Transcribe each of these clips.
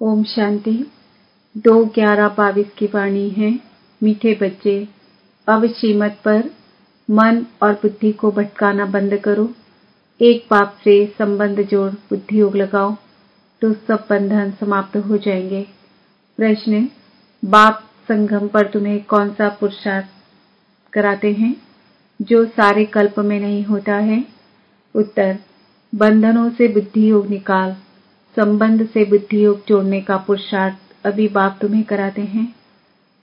ओम शांति। 2/11/22 की वाणी है। मीठे बच्चे, अब श्रीमत पर मन और बुद्धि को भटकाना बंद करो। एक बाप से संबंध जोड़ बुद्धि योग लगाओ तो सब बंधन समाप्त हो जाएंगे। प्रश्न, बाप संगम पर तुम्हें कौन सा पुरुषार्थ कराते हैं जो सारे कल्प में नहीं होता है? उत्तर, बंधनों से बुद्धि योग निकाल, संबंध से बुद्धि योग जोड़ने का पुरुषार्थ अभी बाप तुम्हें कराते हैं।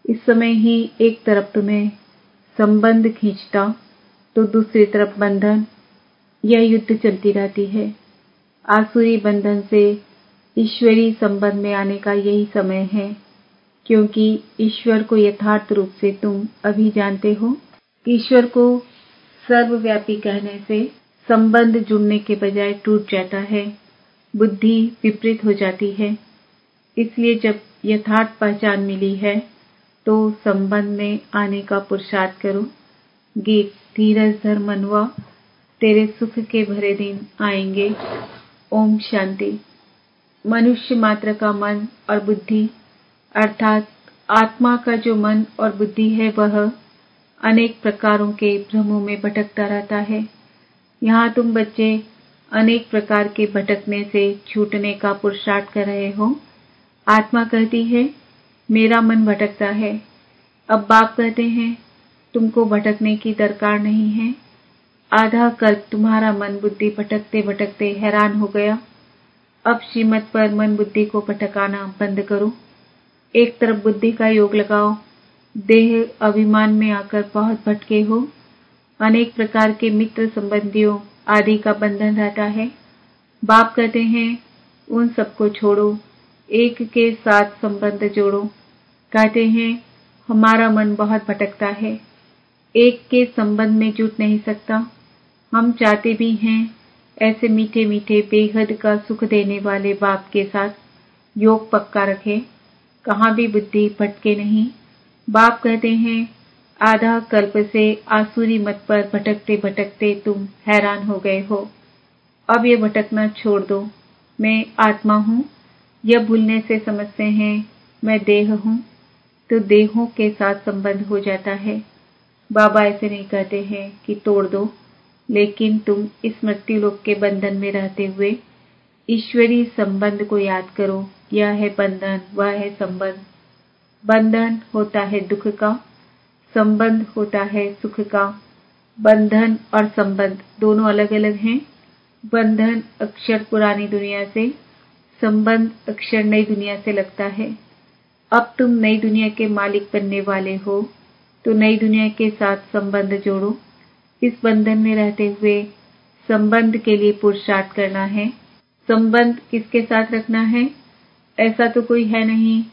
इस समय ही एक तरफ तुम्हें संबंध खींचता तो दूसरी तरफ बंधन, यह युद्ध चलती रहती है। आसुरी बंधन से ईश्वरी संबंध में आने का यही समय है, क्योंकि ईश्वर को यथार्थ रूप से तुम अभी जानते हो। ईश्वर को सर्वव्यापी कहने से संबंध जुड़ने के बजाय टूट जाता है, बुद्धि विपरीत हो जाती है। इसलिए जब यथार्थ पहचान मिली है तो संबंध में आने का पुरुषार्थ करो। गीत, धीरज धर मनवा, तेरे सुख के भरे दिन आएंगे। ओम शांति। मनुष्य मात्र का मन और बुद्धि अर्थात आत्मा का जो मन और बुद्धि है वह अनेक प्रकारों के भ्रमों में भटकता रहता है। यहाँ तुम बच्चे अनेक प्रकार के भटकने से छूटने का पुरुषार्थ कर रहे हो। आत्मा कहती है मेरा मन भटकता है। अब बाप कहते हैं तुमको भटकने की दरकार नहीं है। आधा कल्प तुम्हारा मन बुद्धि भटकते भटकते हैरान हो गया। अब श्रीमत पर मन बुद्धि को भटकाना बंद करो। एक तरफ बुद्धि का योग लगाओ। देह अभिमान में आकर बहुत भटके हो। अनेक प्रकार के मित्र संबंधियों आदि का बंधन रहता है। बाप कहते हैं उन सबको छोड़ो, एक के साथ संबंध जोड़ो। कहते हैं हमारा मन बहुत भटकता है, एक के संबंध में जुट नहीं सकता। हम चाहते भी हैं ऐसे मीठे मीठे बेहद का सुख देने वाले बाप के साथ योग पक्का रखें, कहाँ भी बुद्धि भटके नहीं। बाप कहते हैं आधा कल्प से आसुरी मत पर भटकते भटकते तुम हैरान हो गए हो। अब ये भटकना छोड़ दो। मैं आत्मा हूँ। यह भूलने से समझते हैं मैं देह हूँ तो देहों के साथ संबंध हो जाता है। बाबा ऐसे नहीं कहते हैं कि तोड़ दो, लेकिन तुम इस मृत्यु लोक के बंधन में रहते हुए ईश्वरी संबंध को याद करो। यह है बंधन, वह है संबंध। बंधन होता है दुख का, संबंध होता है सुख का। बंधन और संबंध दोनों अलग अलग हैं। बंधन अक्षर पुरानी दुनिया से, संबंध अक्षर नई दुनिया से लगता है। अब तुम नई दुनिया के मालिक बनने वाले हो तो नई दुनिया के साथ संबंध जोड़ो। इस बंधन में रहते हुए संबंध के लिए पुरुषार्थ करना है। संबंध किसके साथ रखना है? ऐसा तो कोई है नहीं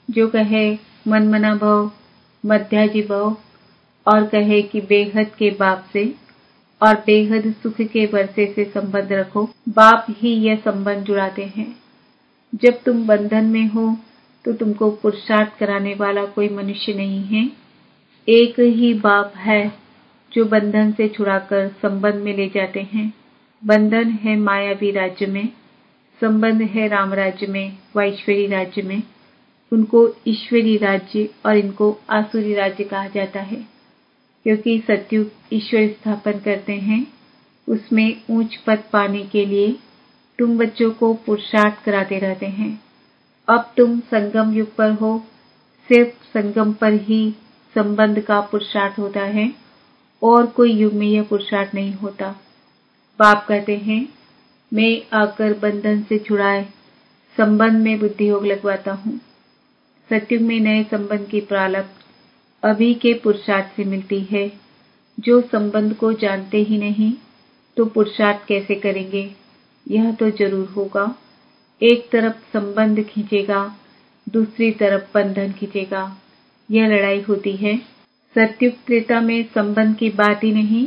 जो कहे मनमना भव, मध्याजी भव और कहे कि बेहद के बाप से और बेहद सुख के वर्षे से संबंध रखो। बाप ही यह संबंध जुड़ाते हैं। जब तुम बंधन में हो तो तुमको पुरुषार्थ कराने वाला कोई मनुष्य नहीं है। एक ही बाप है जो बंधन से छुड़ाकर संबंध में ले जाते हैं। बंधन है मायावी राज्य में, संबंध है राम राज्य में व ईश्वरी राज्य में। उनको ईश्वरी राज्य और इनको आसुरी राज्य कहा जाता है, क्योंकि सतयुग ईश्वर स्थापन करते हैं। उसमें ऊंच पद पाने के लिए तुम बच्चों को पुरुषार्थ कराते रहते हैं। अब तुम संगम युग पर हो, सिर्फ संगम पर ही संबंध का पुरुषार्थ होता है और कोई युग में यह पुरुषार्थ नहीं होता। बाप कहते हैं मैं आकर बंधन से छुड़ाए संबंध में बुद्धि योग लगवाता हूँ। सतयुग में नए संबंध की प्रारंभ अभी के पुरुषार्थ से मिलती है। जो संबंध को जानते ही नहीं तो पुरुषार्थ कैसे करेंगे? यह तो जरूर होगा। एक तरफ संबंध खींचेगा, दूसरी तरफ बंधन खींचेगा। यह लड़ाई होती है। सतयुग त्रेता में संबंध की बात ही नहीं,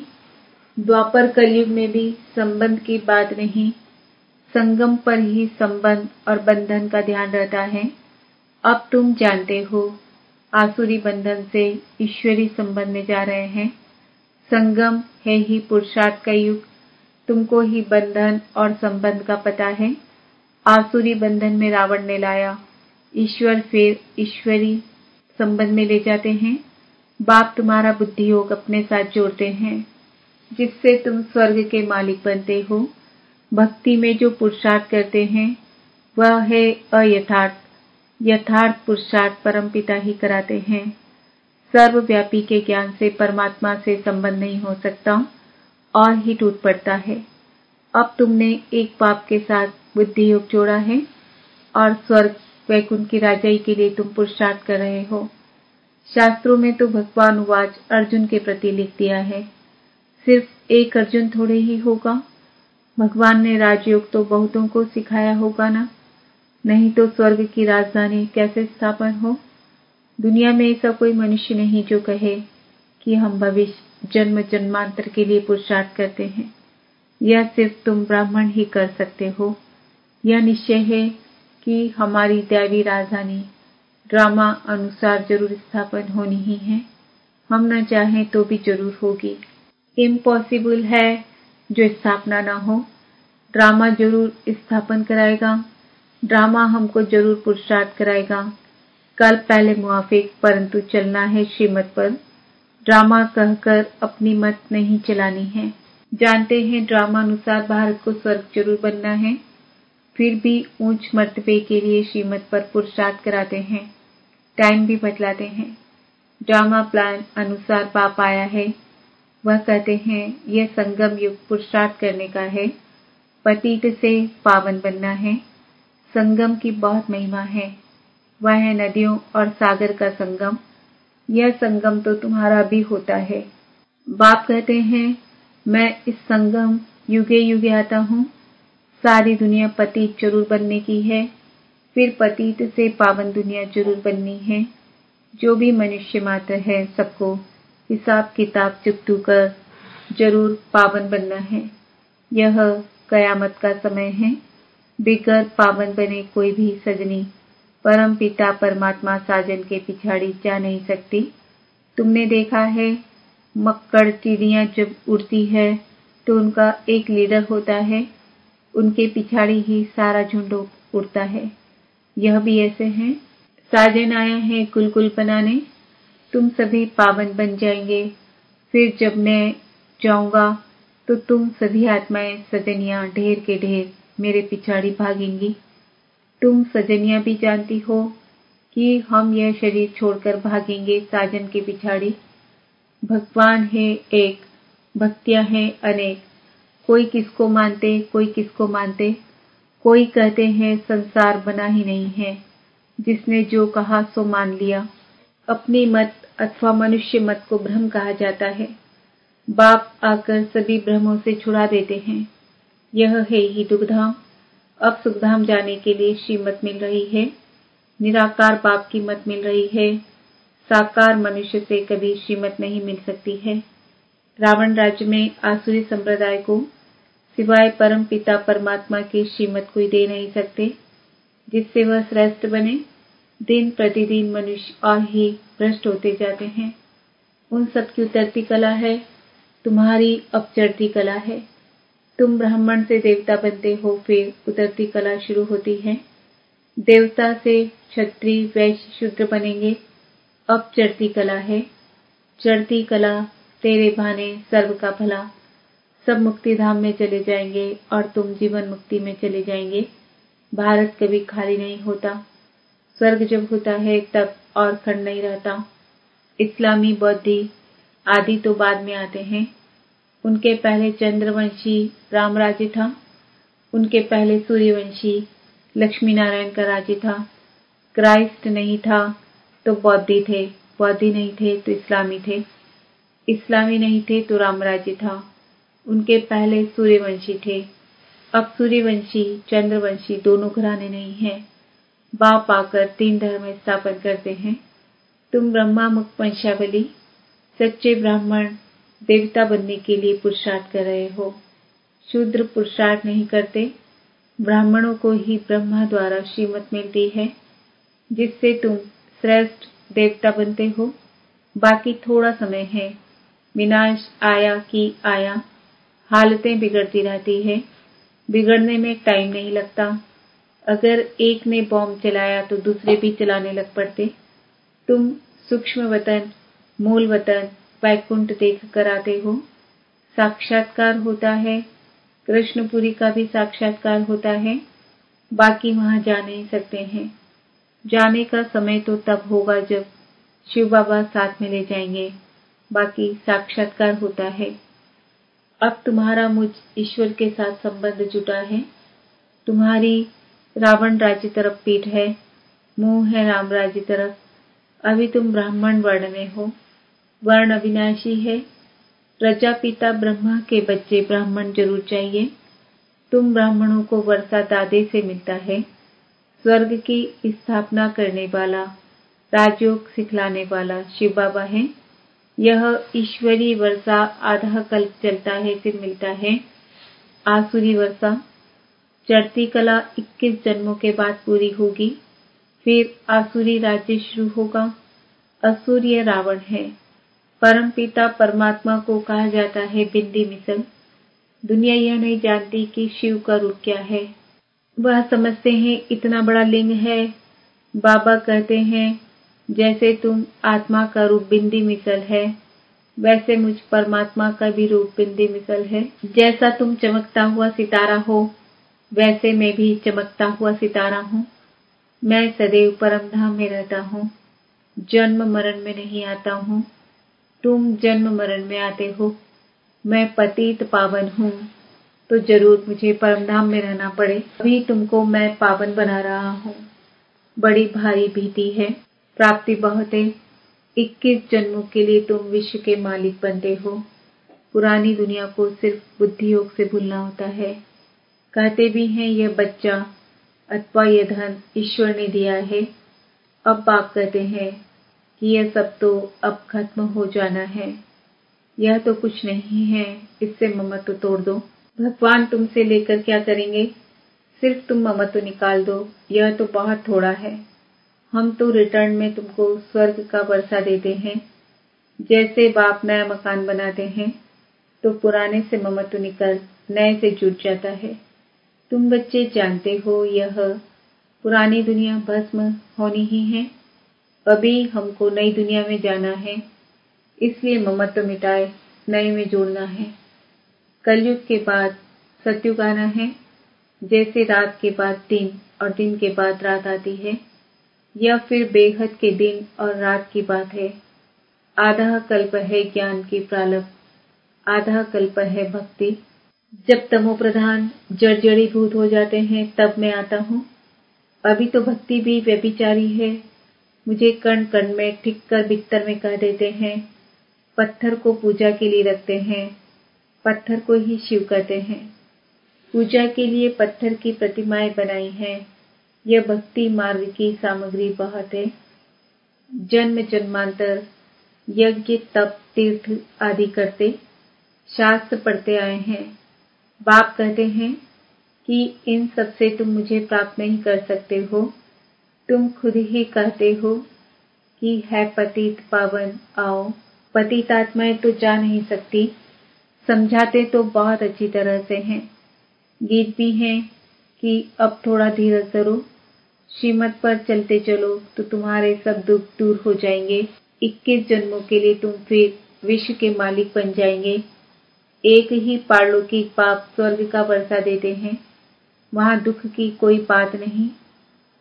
द्वापर कलयुग में भी संबंध की बात नहीं। संगम पर ही संबंध और बंधन का ध्यान रहता है। अब तुम जानते हो आसुरी बंधन से ईश्वरी संबंध में जा रहे हैं। संगम है ही पुरुषार्थ का युग। तुमको ही बंधन और संबंध का पता है। आसुरी बंधन में रावण ने लाया ईश्वर फिर ईश्वरी संबंध में ले जाते हैं। बाप तुम्हारा बुद्धि योग अपने साथ जोड़ते हैं, जिससे तुम स्वर्ग के मालिक बनते हो। भक्ति में जो पुरुषार्थ करते हैं वह है अयथार्थ। यथार्थ पुरुषार्थ परमपिता ही कराते हैं। सर्वव्यापी के ज्ञान से परमात्मा से संबंध नहीं हो सकता और ही टूट पड़ता है। अब तुमने एक बाप के साथ बुद्धि योग जोड़ा है और स्वर्ग वैकुंठ की राजाई के लिए तुम पुरुषार्थ कर रहे हो। शास्त्रों में तो भगवान उवाच अर्जुन के प्रति लिख दिया है। सिर्फ एक अर्जुन थोड़े ही होगा। भगवान ने राजयोग तो बहुतों को सिखाया होगा ना, नहीं तो स्वर्ग की राजधानी कैसे स्थापन हो। दुनिया में ऐसा कोई मनुष्य नहीं जो कहे कि हम भविष्य जन्म जन्मांतर के लिए पुरुषार्थ करते हैं। यह सिर्फ तुम ब्राह्मण ही कर सकते हो। यह निश्चय है कि हमारी दैवी राजधानी ड्रामा अनुसार जरूर स्थापन होनी ही है। हम न चाहें तो भी जरूर होगी। इम्पॉसिबल है जो स्थापना न हो। ड्रामा जरूर स्थापन कराएगा। ड्रामा हमको जरूर पुरुषार्थ कराएगा। कल पहले मुआफिक, परंतु चलना है श्रीमत पर। ड्रामा कहकर अपनी मत नहीं चलानी है। जानते हैं ड्रामा अनुसार भारत को स्वर्ग जरूर बनना है, फिर भी ऊंच मर्तबे के लिए श्रीमत पर पुरुषार्थ कराते हैं। टाइम भी बदलाते हैं। ड्रामा प्लान अनुसार बाप आया है। वह कहते हैं यह संगम युग पुरुषार्थ करने का है। पतित से पावन बनना है। संगम की बहुत महिमा है। वह है नदियों और सागर का संगम। यह संगम तो तुम्हारा भी होता है। बाप कहते हैं मैं इस संगम युगे युगे आता हूँ। सारी दुनिया पतित जरूर बनने की है, फिर पतित से पावन दुनिया जरूर बननी है। जो भी मनुष्य मात्र है सबको हिसाब किताब चुकतू कर जरूर पावन बनना है। यह कयामत का समय है। बिगर पावन बने कोई भी सजनी परम पिता परमात्मा साजन के पिछाड़ी जा नहीं सकती। तुमने देखा है मक्कड़ चिड़ियां जब उड़ती है तो उनका एक लीडर होता है। उनके पिछाड़ी ही सारा झुंड उड़ता है। यह भी ऐसे हैं। साजन आया है कुल बनाने। तुम सभी पावन बन जाएंगे। फिर जब मैं जाऊंगा तो तुम सभी आत्माएं सजनियां ढेर के ढेर मेरे पिछाड़ी भागेंगी। तुम सजनियां भी जानती हो कि हम यह शरीर छोड़कर भागेंगे साजन के पिछाड़ी। भगवान है एक, भक्तियां हैं अनेक। कोई किसको मानते, कोई किसको मानते। कोई कहते हैं संसार बना ही नहीं है, जिसने जो कहा सो मान लिया। अपनी मत अथवा मनुष्य मत को भ्रम कहा जाता है। बाप आकर सभी भ्रमों से छुड़ा देते हैं। यह है ही दुखधाम। अब सुखधाम जाने के लिए श्रीमत मिल रही है। निराकार बाप की मत मिल रही है। साकार मनुष्य से कभी श्रीमत नहीं मिल सकती है। रावण राज्य में आसुरी संप्रदाय को सिवाय परम पिता परमात्मा की श्रीमत कोई दे नहीं सकते, जिससे वह श्रेष्ठ बने। दिन प्रतिदिन मनुष्य और ही भ्रष्ट होते जाते हैं। उन सब की उतरती कला है, तुम्हारी अब चढ़ती कला है। तुम ब्राह्मण से देवता बनते हो, फिर उतरती कला शुरू होती है। देवता से क्षत्रिय वैश्य शूद्र बनेंगे। अब चढ़ती कला है। चढ़ती कला तेरे भाने सर्व का भला। सब मुक्ति धाम में चले जाएंगे और तुम जीवन मुक्ति में चले जाएंगे। भारत कभी खाली नहीं होता। स्वर्ग जब होता है तब और खंड नहीं रहता। इस्लामी बौद्धि आदि तो बाद में आते हैं। उनके पहले चंद्रवंशी राम राज्य था। उनके पहले सूर्यवंशी लक्ष्मी नारायण का राज्य था। क्राइस्ट नहीं था तो बौद्धि थे, बौद्धि नहीं थे तो इस्लामी थे, इस्लामी नहीं थे तो राम राज्य था। उनके पहले सूर्यवंशी थे। अब सूर्यवंशी चंद्रवंशी दोनों घराने नहीं हैं। बाप आकर 3 धर्म स्थापन करते हैं। तुम ब्रह्मा मुख वंशावली सच्चे ब्राह्मण देवता बनने के लिए पुरुषार्थ कर रहे हो। शूद्र पुरुषार्थ नहीं करते। ब्राह्मणों को ही ब्रह्मा द्वारा श्रीमत मिलती है, जिससे तुम श्रेष्ठ देवता बनते हो। बाकी थोड़ा समय है। विनाश आया कि आया। हालतें बिगड़ती रहती है। बिगड़ने में टाइम नहीं लगता। अगर एक ने बॉम्ब चलाया तो दूसरे भी चलाने लग पड़ते। तुम सूक्ष्म वतन, मूल वतन, वैकुंठ देख कर आते हो। साक्षात्कार होता है, कृष्णपुरी का भी साक्षात्कार होता है। बाकी वहां जा नहीं सकते हैं। जाने का समय तो तब होगा जब शिव बाबा साथ में ले जाएंगे। बाकी साक्षात्कार होता है। अब तुम्हारा मुझ ईश्वर के साथ संबंध जुटा है। तुम्हारी रावण राज्य तरफ पीठ है, मुंह है राम राज्य तरफ। अभी तुम ब्राह्मण वर्ण में हो। वर्ण अविनाशी है। प्रजापिता ब्रह्मा के बच्चे ब्राह्मण जरूर चाहिए। तुम ब्राह्मणों को वर्षा दादे से मिलता है। स्वर्ग की स्थापना करने वाला, राजयोग सिखलाने वाला शिव बाबा है। यह ईश्वरी वर्षा आधा कल्प चलता है, फिर मिलता है आसुरी वर्षा। चढ़ती कला 21 जन्मों के बाद पूरी होगी। फिर आसुरी राज्य शुरू होगा। असुर यह रावण है। परमपिता परमात्मा को कहा जाता है बिंदी मिसल। दुनिया यह नहीं जानती कि शिव का रूप क्या है। वह समझते हैं इतना बड़ा लिंग है। बाबा कहते हैं जैसे तुम आत्मा का रूप बिंदी मिसल है, वैसे मुझ परमात्मा का भी रूप बिंदी मिसल है। जैसा तुम चमकता हुआ सितारा हो, वैसे मैं भी चमकता हुआ सितारा हूँ। मैं सदैव परमधाम में रहता हूँ, जन्म मरण में नहीं आता हूँ। तुम जन्म मरण में आते हो। मैं पतित पावन हूँ, तो जरूर मुझे परमधाम में रहना पड़े। अभी तुमको मैं पावन बना रहा हूँ। बड़ी भारी भीति है, प्राप्ति बहुत है। 21 जन्मों के लिए तुम विश्व के मालिक बनते हो। पुरानी दुनिया को सिर्फ बुद्धि योग से भूलना होता है। कहते भी हैं यह बच्चा अथवा यह धन ईश्वर ने दिया है। अब बाप कहते हैं कि यह सब तो अब खत्म हो जाना है। यह तो कुछ नहीं है, इससे ममत्व तोड़ दो। भगवान तुमसे लेकर क्या करेंगे? सिर्फ तुम ममत्व निकाल दो। यह तो बहुत थोड़ा है। हम तो रिटर्न में तुमको स्वर्ग का वर्षा देते हैं। जैसे बाप नया मकान बनाते हैं तो पुराने से ममत्व निकल नए से जुट जाता है। तुम बच्चे जानते हो यह पुरानी दुनिया भस्म होनी ही है। अभी हमको नई दुनिया में जाना है, इसलिए ममत्व मिटाए नए में जोड़ना है। कलयुग के बाद सतयुग आना है। जैसे रात के बाद दिन और दिन के बाद रात आती है, यह फिर बेहद के दिन और रात की बात है। आधा कल्प है ज्ञान की प्रालभ, आधा कल्प है भक्ति। जब तमो प्रधान जड़जड़ीभूत हो जाते हैं तब मैं आता हूँ। अभी तो भक्ति भी व्यभिचारी है। मुझे कण कण में ठीक कर बिस्तर में कह देते हैं। पत्थर को पूजा के लिए रखते हैं। पत्थर को ही शिव कहते हैं। पूजा के लिए पत्थर की प्रतिमाएं बनाई हैं। यह भक्ति मार्ग की सामग्री बहुत है। जन्म जन्मांतर यज्ञ तप तीर्थ आदि करते शास्त्र पढ़ते आए हैं। बाप कहते हैं कि इन सब से तुम मुझे प्राप्त नहीं कर सकते हो। तुम खुद ही कहते हो कि है पतित पावन आओ। पतित आत्माएं तो जा नहीं सकती। समझाते तो बहुत अच्छी तरह से हैं। गीत भी हैं कि अब थोड़ा धीरज धरो, श्रीमत पर चलते चलो तो तुम्हारे सब दुख दूर हो जाएंगे। 21 जन्मों के लिए तुम फिर विश्व के मालिक बन जाएंगे। एक ही पारलौकिक पाप स्वर्ग का वर्षा देते हैं। वहां दुख की कोई बात नहीं।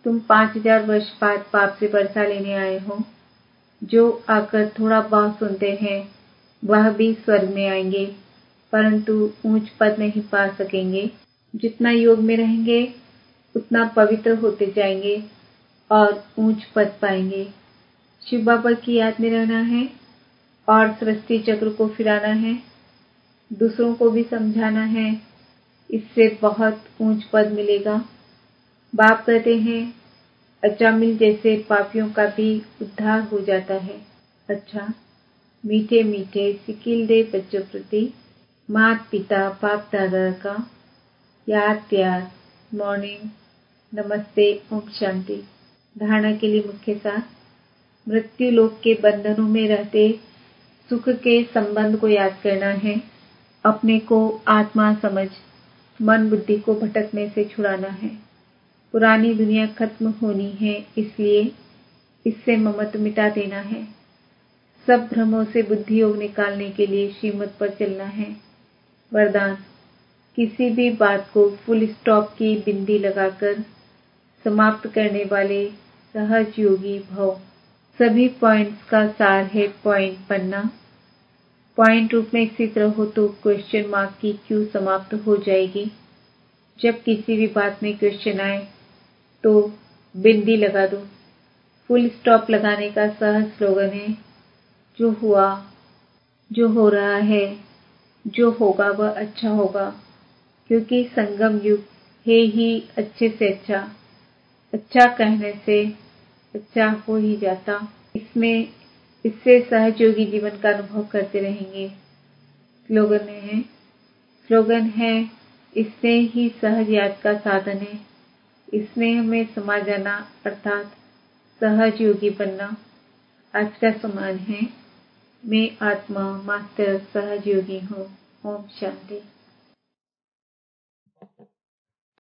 तुम 5000 वर्ष बाद पाप से वर्षा लेने आए हो। जो आकर थोड़ा बहुत सुनते हैं वह भी स्वर्ग में आएंगे, परंतु ऊंच पद नहीं पा सकेंगे। जितना योग में रहेंगे उतना पवित्र होते जाएंगे और ऊंच पद पाएंगे। शिव बाबा की याद में रहना है और सृष्टि चक्र को फिराना है। दूसरों को भी समझाना है। इससे बहुत ऊंच पद मिलेगा। बाप कहते हैं अजामिल जैसे पापियों का भी उद्धार हो जाता है। अच्छा, मीठे मीठे सिकिल दे बच्चों प्रति माता पिता बाप दादा का याद प्यार। मॉर्निंग नमस्ते, ओम शांति। धारणा के लिए मुख्य सार। मृत्यु लोक के बंधनों में रहते सुख के संबंध को याद करना है। अपने को आत्मा समझ मन बुद्धि को भटकने से छुड़ाना है। पुरानी दुनिया खत्म होनी है, इसलिए इससे ममत्व मिटा देना है। सब भ्रमों से बुद्धि योग निकालने के लिए श्रीमत पर चलना है। वरदान, किसी भी बात को फुल स्टॉप की बिंदी लगाकर समाप्त करने वाले सहज योगी भव। सभी पॉइंट्स का सार है पॉइंट बनना। पॉइंट रूप में इसी तरह हो तो क्वेश्चन मार्क की क्यू समाप्त हो जाएगी। जब किसी भी बात में क्वेश्चन आए तो बिंदी लगा दो। फुल स्टॉप लगाने का सहज स्लोगन है, जो हुआ, जो हो रहा है, जो होगा वह अच्छा होगा, क्योंकि संगम युग है ही अच्छे से अच्छा। अच्छा कहने से अच्छा हो ही जाता। इससे सहयोगी जीवन का अनुभव करते रहेंगे। स्लोगन है स्नेह ही सहज याद का साधन है। स्नेह में समा जाना अर्थात सहज योगी बनना। आज का समान है, मैं आत्मा मास्टर सहज योगी हूँ। ओम शांति।